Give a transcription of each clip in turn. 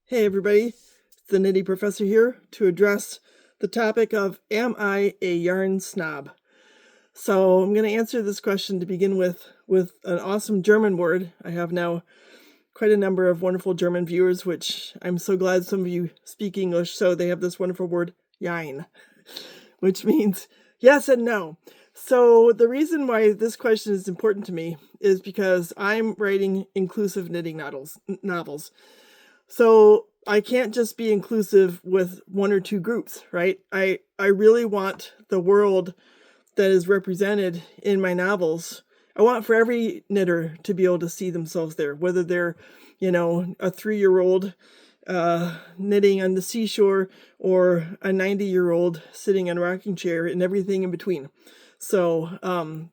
Hey everybody, it's the Nitty Professor here to address the topic of Am I a yarn snob? So I'm going to answer this question to begin with an awesome German word. I have now quite a number of wonderful German viewers, which I'm so glad some of you speak English, so they have this wonderful word, jein, which means yes and no. So the reason why this question is important to me is because I'm writing inclusive knitting novels. So I can't just be inclusive with one or two groups, right? I really want the world that is represented in my novels. I want for every knitter to be able to see themselves there, whether they're, a 3-year-old knitting on the seashore or a 90-year-old sitting in a rocking chair and everything in between. So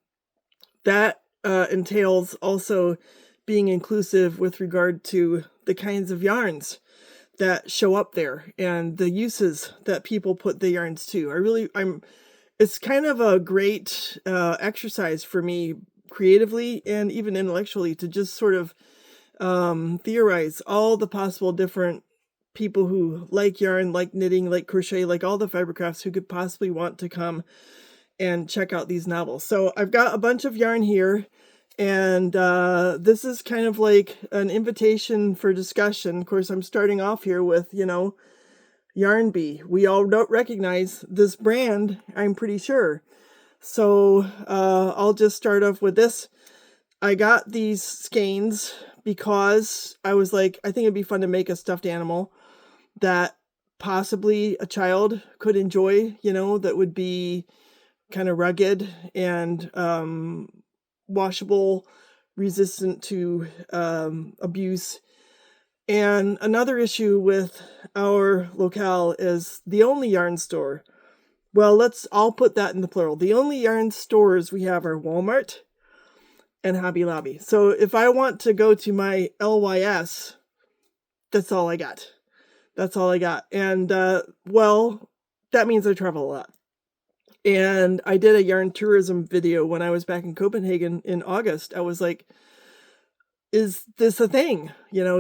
that entails also being inclusive with regard to the kinds of yarns that show up there and the uses that people put the yarns to. It's kind of a great exercise for me creatively and even intellectually to just sort of theorize all the possible different people who like yarn, like knitting, like crochet, like all the fiber crafts who could possibly want to come and check out these novels. So I've got a bunch of yarn here, and this is kind of like an invitation for discussion. Of course, I'm starting off here with, Yarn Bee. We all don't recognize this brand, I'm pretty sure. So I'll just start off with this. I got these skeins because I was like, I think it'd be fun to make a stuffed animal that possibly a child could enjoy, that would be kind of rugged and washable, resistant to abuse. And another issue with our locale is the only yarn store. Well, I'll put that in the plural. The only yarn stores we have are Walmart and Hobby Lobby. So if I want to go to my LYS, that's all I got. That's all I got. And that means I travel a lot. And I did a yarn tourism video when I was back in Copenhagen in August. I was like, is this a thing?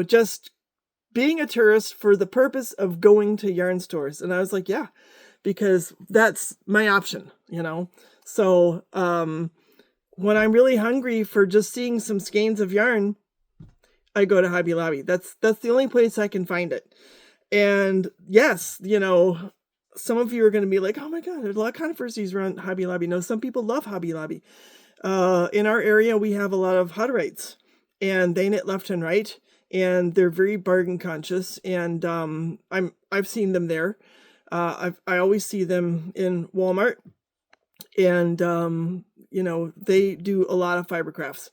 Just being a tourist for the purpose of going to yarn stores. And I was like, yeah, because that's my option. So when I'm really hungry for just seeing some skeins of yarn, I go to Hobby Lobby. That's the only place I can find it. And yes, some of you are going to be like, oh my God, there's a lot of controversies around Hobby Lobby. No, some people love Hobby Lobby. In our area, we have a lot of Hutterites, and they knit left and right, and they're very bargain conscious. And I've seen them there. I always see them in Walmart, and they do a lot of fiber crafts.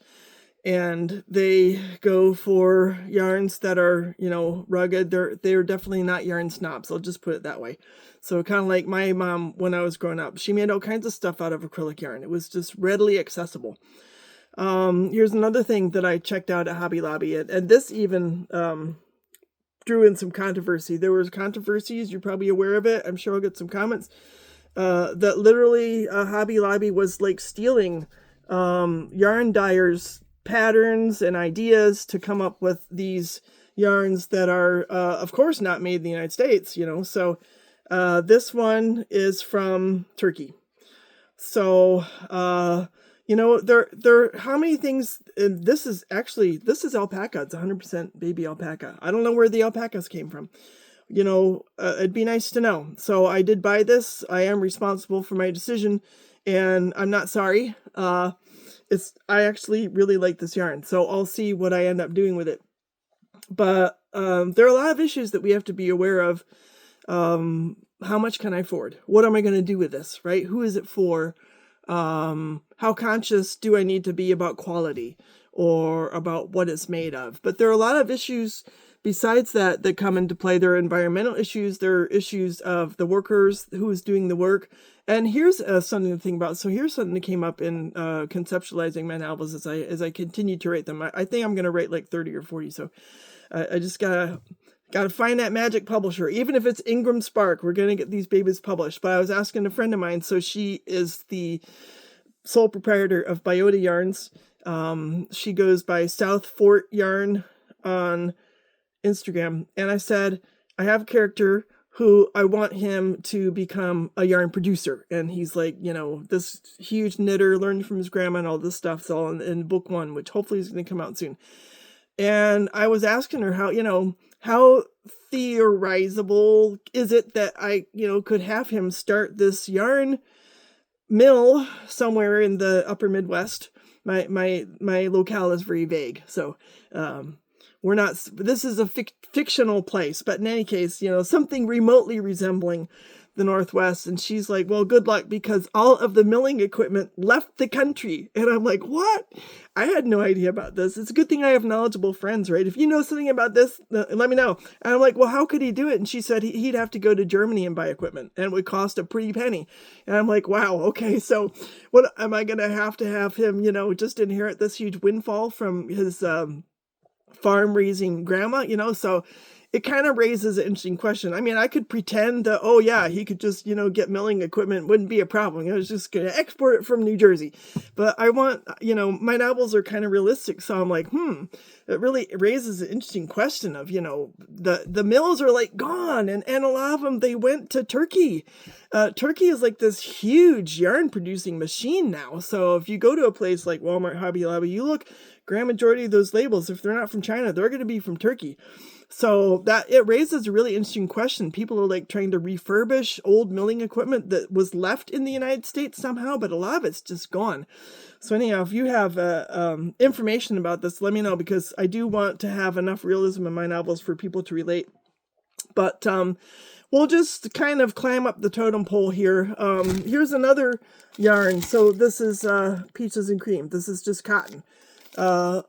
And they go for yarns that are, rugged. They're definitely not yarn snobs. I'll just put it that way. So kind of like my mom when I was growing up, she made all kinds of stuff out of acrylic yarn. It was just readily accessible. Here's another thing that I checked out at Hobby Lobby, and this even drew in some controversy. There was controversies. You're probably aware of it. I'm sure I'll get some comments. That literally Hobby Lobby was like stealing yarn dyers' patterns and ideas to come up with these yarns that are, of course, not made in the United States, So this one is from Turkey. So, there, how many things, and this is alpaca. It's 100% baby alpaca. I don't know where the alpacas came from. It'd be nice to know. So I did buy this. I am responsible for my decision, and I'm not sorry. I actually really like this yarn, so I'll see what I end up doing with it. But there are a lot of issues that we have to be aware of. How much can I afford? What am I going to do with this, right? Who is it for? How conscious do I need to be about quality or about what it's made of? But there are a lot of issues besides that come into play. There are environmental issues. There are issues of the workers, who is doing the work. And here's something to think about. So here's something that came up in conceptualizing my novels as I continue to write them. I think I'm going to write like 30 or 40. So I just gotta find that magic publisher. Even if it's Ingram Spark, we're going to get these babies published. But I was asking a friend of mine, so she is the sole proprietor of Biota Yarns. She goes by South Fort Yarn on Instagram, and I said, I have a character who I want him to become a yarn producer. And he's like, this huge knitter, learned from his grandma and all this stuff's all in book 1, which hopefully is going to come out soon. And I was asking her how theorizable is it that I, could have him start this yarn mill somewhere in the upper Midwest. My locale is very vague. So, we're not, this is a fictional place, but in any case, something remotely resembling the Northwest. And she's like, well, good luck, because all of the milling equipment left the country. And I'm like, what? I had no idea about this. It's a good thing I have knowledgeable friends, right? If you know something about this, let me know. And I'm like, well, how could he do it? And she said he'd have to go to Germany and buy equipment, and it would cost a pretty penny. And I'm like, wow, okay. So what am I going to have him, just inherit this huge windfall from his, farm raising grandma, so it kind of raises an interesting question. I mean, I could pretend that, oh yeah, he could just, get milling equipment, wouldn't be a problem. I was just going to export it from New Jersey. But I want, my novels are kind of realistic. So I'm like, it really raises an interesting question of, the mills are like gone, and a lot of them, they went to Turkey. Turkey is like this huge yarn producing machine now. So if you go to a place like Walmart, Hobby Lobby, you look, grand majority of those labels, if they're not from China, they're going to be from Turkey. So that it raises a really interesting question. People are like trying to refurbish old milling equipment that was left in the United States somehow, but a lot of it's just gone. So anyhow, if you have information about this, let me know, because I do want to have enough realism in my novels for people to relate. But we'll just kind of climb up the totem pole here. Here's another yarn. So this is Peaches and Cream. This is just cotton. I'll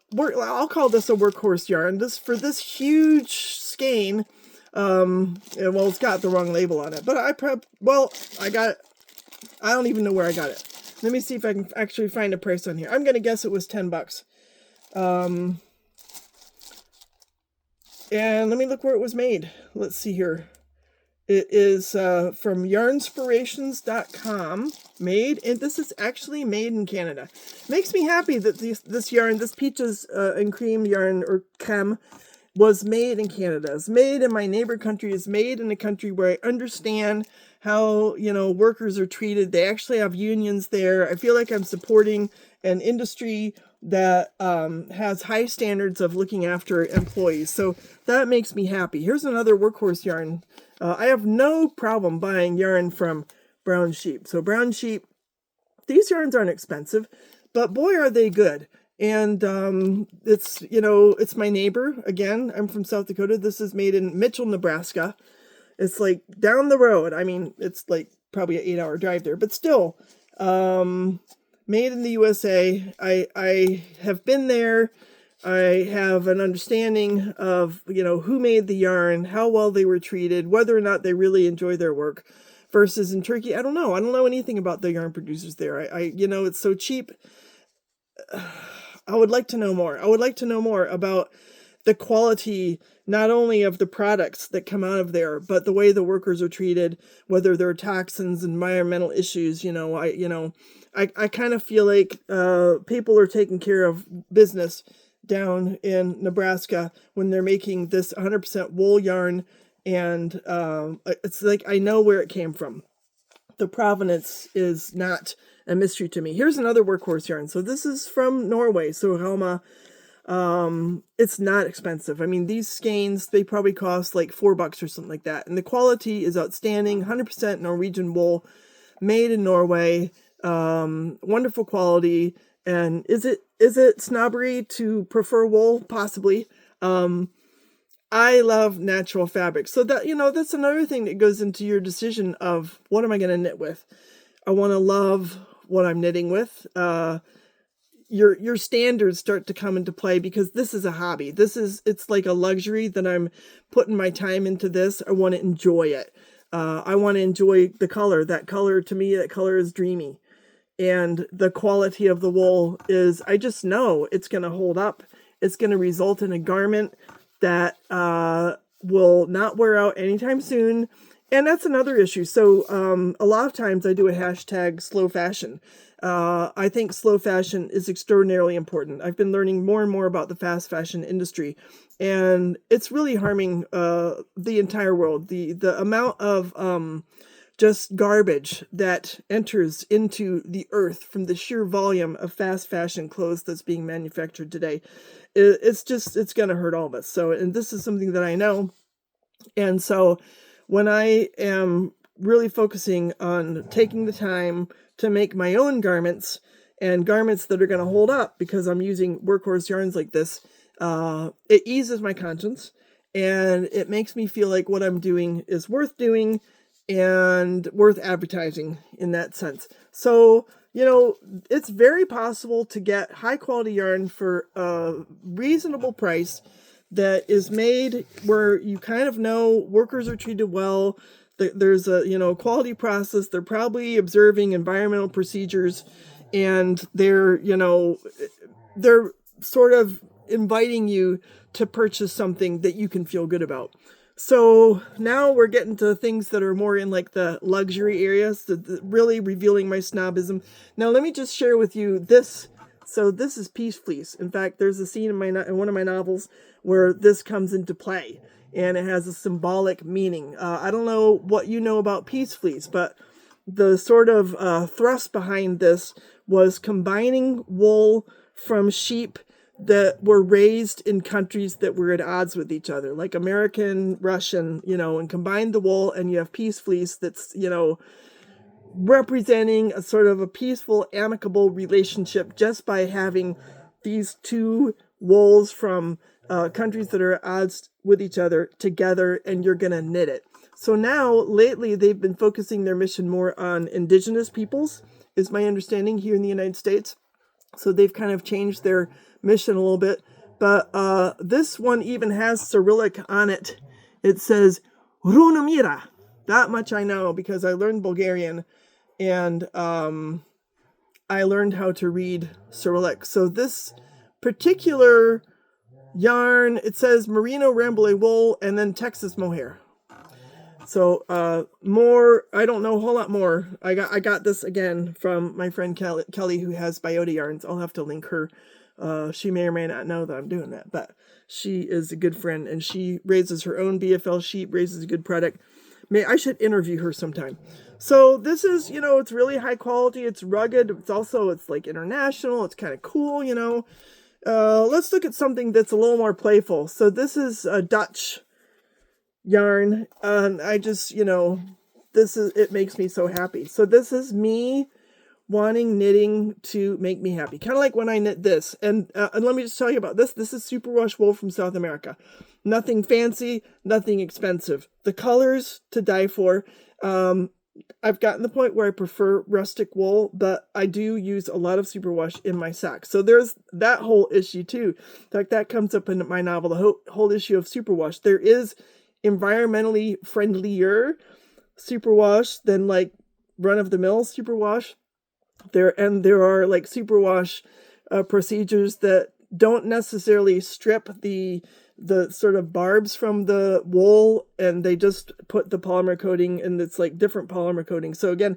call this a workhorse yarn. For this huge skein, well, it's got the wrong label on it, but I got it. I don't even know where I got it. Let me see if I can actually find a price on here. I'm going to guess it was $10. And let me look where it was made. Let's see here. It is from yarnspirations.com, and this is actually made in Canada. Makes me happy that this yarn, this Peaches and Cream yarn, or chem, was made in Canada. It's made in my neighbor country. It's made in a country where I understand how, workers are treated. They actually have unions there. I feel like I'm supporting an industry that has high standards of looking after employees. So that makes me happy. Here's another workhorse yarn. I have no problem buying yarn from Brown Sheep. So Brown Sheep, these yarns aren't expensive, but boy, are they good. And it's, it's my neighbor. Again, I'm from South Dakota. This is made in Mitchell, Nebraska. It's like down the road. I mean, it's like probably an 8-hour drive there, but still, made in the USA. I have been there. I have an understanding of, who made the yarn, how well they were treated, whether or not they really enjoy their work. Versus in Turkey, I don't know. I don't know anything about the yarn producers there. It's so cheap. I would like to know more. I would like to know more about the quality, not only of the products that come out of there, but the way the workers are treated, whether there are toxins, environmental issues. I kind of feel like people are taking care of business down in Nebraska when they're making this 100% wool yarn, and it's like I know where it came from. The provenance is not a mystery to me. Here's another workhorse yarn. So this is from Norway, so Helma. It's not expensive. I mean, these skeins, they probably cost like $4 or something like that, and the quality is outstanding. 100% Norwegian wool, made in Norway. Wonderful quality. And is it snobbery to prefer wool? Possibly. I love natural fabrics. So that, that's another thing that goes into your decision of what am I going to knit with? I want to love what I'm knitting with. Your standards start to come into play, because this is a hobby. It's like a luxury that I'm putting my time into this. I want to enjoy it. I want to enjoy the color. That color, to me, that color is dreamy. And the quality of the wool is, I just know it's going to hold up. It's going to result in a garment that will not wear out anytime soon. And that's another issue. So a lot of times I do a hashtag slow fashion. I think slow fashion is extraordinarily important. I've been learning more and more about the fast fashion industry, and it's really harming the entire world. The amount of just garbage that enters into the earth from the sheer volume of fast fashion clothes that's being manufactured today, it's going to hurt all of us. So, and this is something that I know. And so when I am really focusing on taking the time to make my own garments and garments that are going to hold up because I'm using workhorse yarns like this, it eases my conscience and it makes me feel like what I'm doing is worth doing and worth advertising in that sense. So, it's very possible to get high quality yarn for a reasonable price that is made where you kind of know workers are treated well. There's a quality process. They're probably observing environmental procedures, and they're sort of inviting you to purchase something that you can feel good about. So now we're getting to things that are more in like the luxury areas, really revealing my snobism. Now let me just share with you this. So this is Peace Fleece. In fact, there's a scene in one of my novels where this comes into play, and it has a symbolic meaning. I don't know what you know about Peace Fleece, but the sort of thrust behind this was combining wool from sheep that were raised in countries that were at odds with each other, like American, Russian, and combine the wool, and you have Peace Fleece that's, representing a sort of a peaceful, amicable relationship just by having these two wools from countries that are at odds with each other together, and you're going to knit it. So now, lately, they've been focusing their mission more on indigenous peoples, is my understanding, here in the United States. So they've kind of changed their mission a little bit. But this one even has Cyrillic on it. It says, Runamira. That much I know because I learned Bulgarian, and I learned how to read Cyrillic. So this particular yarn, it says Merino Rambouillet wool and then Texas mohair. So more, I don't know a whole lot more. I got this again from my friend Kelly, who has Biota Yarns. I'll have to link her. She may or may not know that I'm doing that, but she is a good friend, and she raises her own BFL sheep, raises a good product. I should interview her sometime. So this is, it's really high quality. It's rugged. It's like international. It's kind of cool, Let's look at something that's a little more playful. So this is a Dutch yarn, and I just, it makes me so happy. So this is me wanting knitting to make me happy, kind of like when I knit this. And let me just tell you about this. This is superwash wool from South America. Nothing fancy, nothing expensive. The colors to die for. I've gotten the point where I prefer rustic wool, but I do use a lot of superwash in my socks. So there's that whole issue too. In fact, that comes up in my novel, the whole issue of superwash. There is environmentally friendlier superwash than like run-of-the-mill superwash. There are like superwash procedures that don't necessarily strip the sort of barbs from the wool, and they just put the polymer coating, and it's like different polymer coating. So again,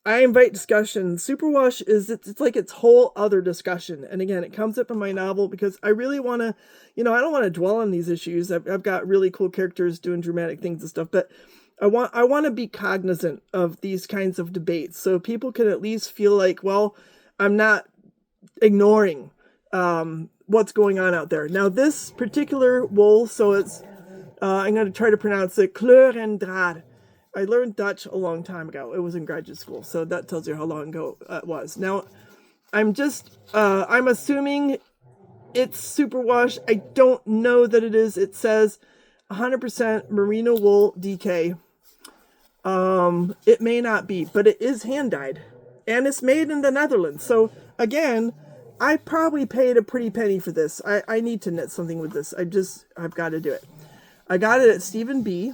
I invite discussion. Superwash it's like its whole other discussion. And again, it comes up in my novel because I really want to, I don't want to dwell on these issues. I've got really cool characters doing dramatic things and stuff, but I want to be cognizant of these kinds of debates so people can at least feel like, well, I'm not ignoring what's going on out there. Now, this particular wool, so it's, I'm going to try to pronounce it, kleur en draad. I learned Dutch a long time ago. It was in graduate school, so that tells you how long ago it was. Now, I'm assuming it's superwash. I don't know that it is. It says 100% merino wool DK. It may not be, but it is hand-dyed, and it's made in the Netherlands. So again, I probably paid a pretty penny for this. I need to knit something with this. I've got to do it. I got it at Stephen B,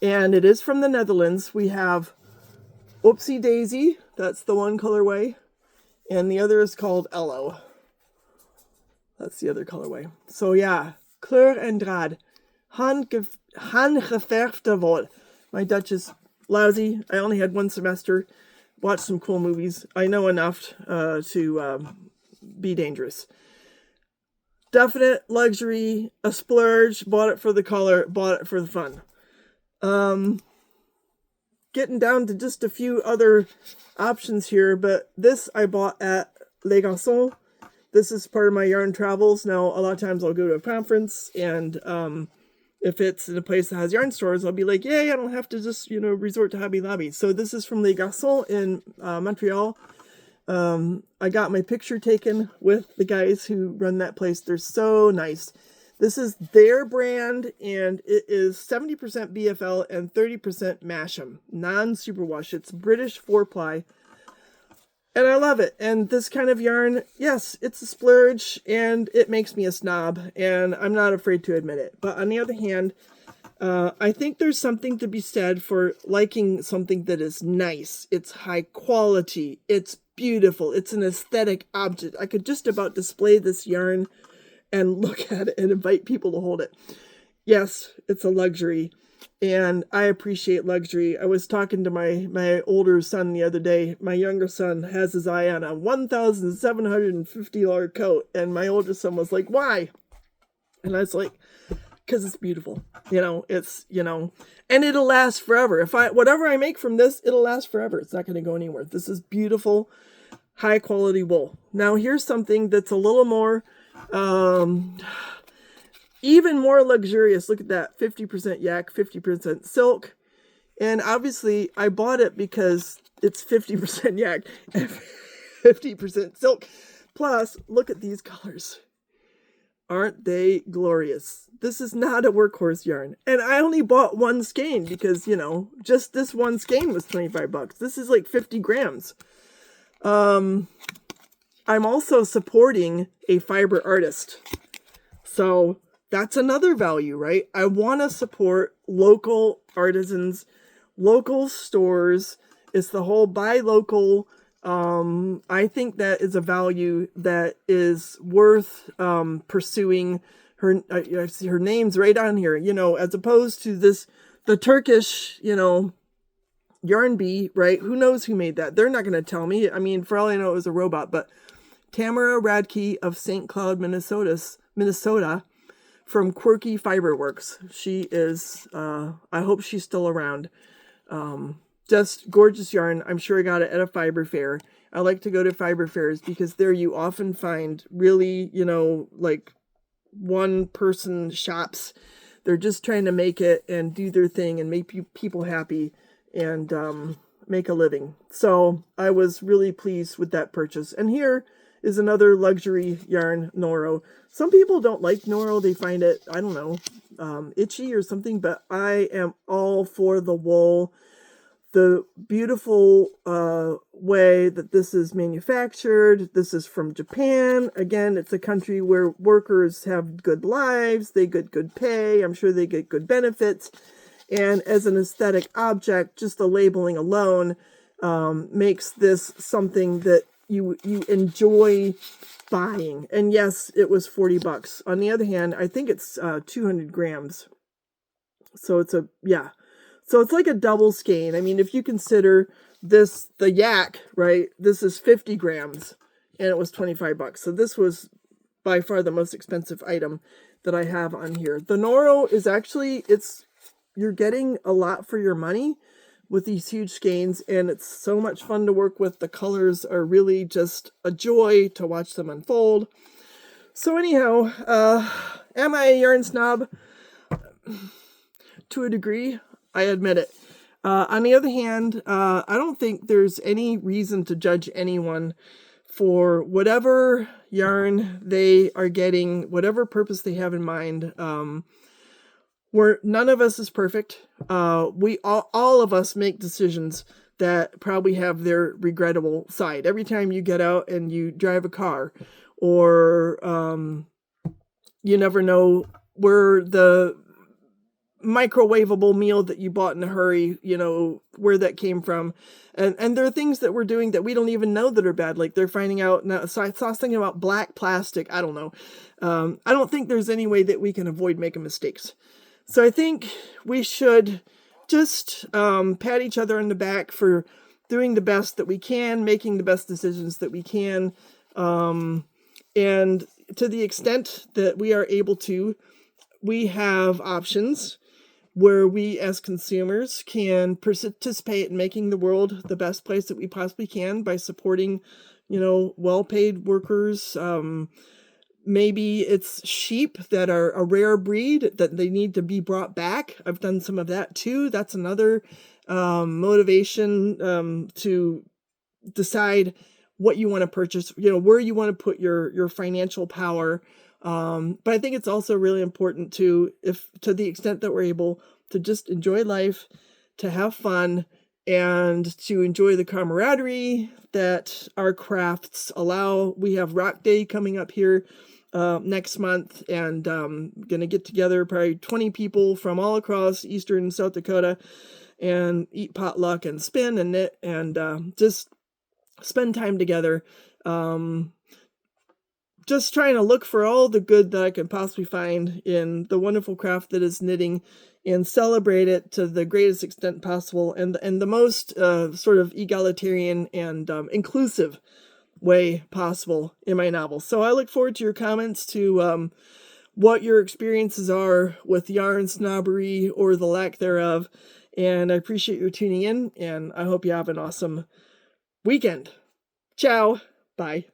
and it is from the Netherlands. We have Oopsie Daisy. That's the one colorway, and the other is called Ello. That's the other colorway. So yeah, kleur en draad, handgeverfde wool. My Dutch is lousy. I only had one semester. Watched some cool movies. I know enough to be dangerous. Definite luxury, a splurge. Bought it for the color. Bought it for the fun. Getting down to just a few other options here, but this I bought at Les Garçons. This is part of my yarn travels. Now, a lot of times I'll go to a conference, and if it's in a place that has yarn stores, I'll be like, yay, I don't have to just, resort to Hobby Lobby. So this is from Les Garçons in Montreal. I got my picture taken with the guys who run that place. They're so nice. This is their brand, and it is 70% BFL and 30% Masham, non-superwash. It's British 4-ply, and I love it. And this kind of yarn, yes, it's a splurge, and it makes me a snob, and I'm not afraid to admit it. But on the other hand, I think there's something to be said for liking something that is nice. It's high quality. It's beautiful. It's an aesthetic object. I could just about display this yarn and look at it and invite people to hold it. Yes, it's a luxury, and I appreciate luxury. I was talking to my older son the other day. My younger son has his eye on a $1,750 coat, and my older son was like, why? And I was like, because it's beautiful. It's, and it'll last forever. Whatever I make from this, it'll last forever. It's not going to go anywhere. This is beautiful, high quality wool. Now here's something that's a little more, even more luxurious. Look at that, 50% yak, 50% silk. And obviously I bought it because it's 50% yak and 50% silk. Plus, look at these colors. Aren't they glorious? This is not a workhorse yarn. And I only bought one skein because, just this one skein was $25. This is like 50 grams. I'm also supporting a fiber artist. So that's another value, right? I want to support local artisans, local stores. It's the whole buy local. I think that is a value that is worth pursuing. I see her name's right on here, as opposed to the Turkish, yarn bee, right? Who knows who made that? They're not going to tell me. I mean, for all I know, it was a robot. But Tamara Radke of St. Cloud, Minnesota, from Quirky Fiberworks. She is, I hope she's still around. Just gorgeous yarn. I'm sure I got it at a fiber fair. I like to go to fiber fairs because there you often find really, like one-person shops. They're just trying to make it and do their thing and make people happy and make a living. So I was really pleased with that purchase. And here is another luxury yarn, Noro. Some people don't like Noro. They find it, I don't know, itchy or something, but I am all for the wool. The beautiful way that this is manufactured. This is from Japan. Again, it's a country where workers have good lives. They get good pay. I'm sure they get good benefits. And as an aesthetic object, just the labeling alone makes this something that you enjoy buying. And yes, it was $40. On the other hand, I think it's 200 grams. So it's So it's like a double skein. I mean, if you consider this, the yak, right? This is 50 grams and it was $25. So this was by far the most expensive item that I have on here. The Noro is actually, you're getting a lot for your money with these huge skeins, and it's so much fun to work with. The colors are really just a joy to watch them unfold. So anyhow, am I a yarn snob? To a degree, I admit it. On the other hand, I don't think there's any reason to judge anyone for whatever yarn they are getting, whatever purpose they have in mind. None of us is perfect. We all of us make decisions that probably have their regrettable side. Every time you get out and you drive a car, or you never know where the microwavable meal that you bought in a hurry, where that came from. And there are things that we're doing that we don't even know that are bad. Like they're finding out now. So I was thinking about black plastic. I don't know. I don't think there's any way that we can avoid making mistakes. So I think we should just pat each other on the back for doing the best that we can, making the best decisions that we can. And to the extent that we are able to, we have options where we as consumers can participate in making the world the best place that we possibly can by supporting, well-paid workers. Maybe it's sheep that are a rare breed that they need to be brought back. I've done some of that too. That's another motivation to decide what you want to purchase, where you want to put your financial power. But I think it's also really important to the extent that we're able to just enjoy life, to have fun, and to enjoy the camaraderie that our crafts allow. We have Rock Day coming up here next month, and gonna get together probably 20 people from all across eastern South Dakota and eat potluck and spin and knit and just spend time together. Just trying to look for all the good that I can possibly find in the wonderful craft that is knitting and celebrate it to the greatest extent possible and the most sort of egalitarian and inclusive way possible in my novel. So I look forward to your comments, to what your experiences are with yarn snobbery or the lack thereof. And I appreciate your tuning in, and I hope you have an awesome weekend. Ciao. Bye.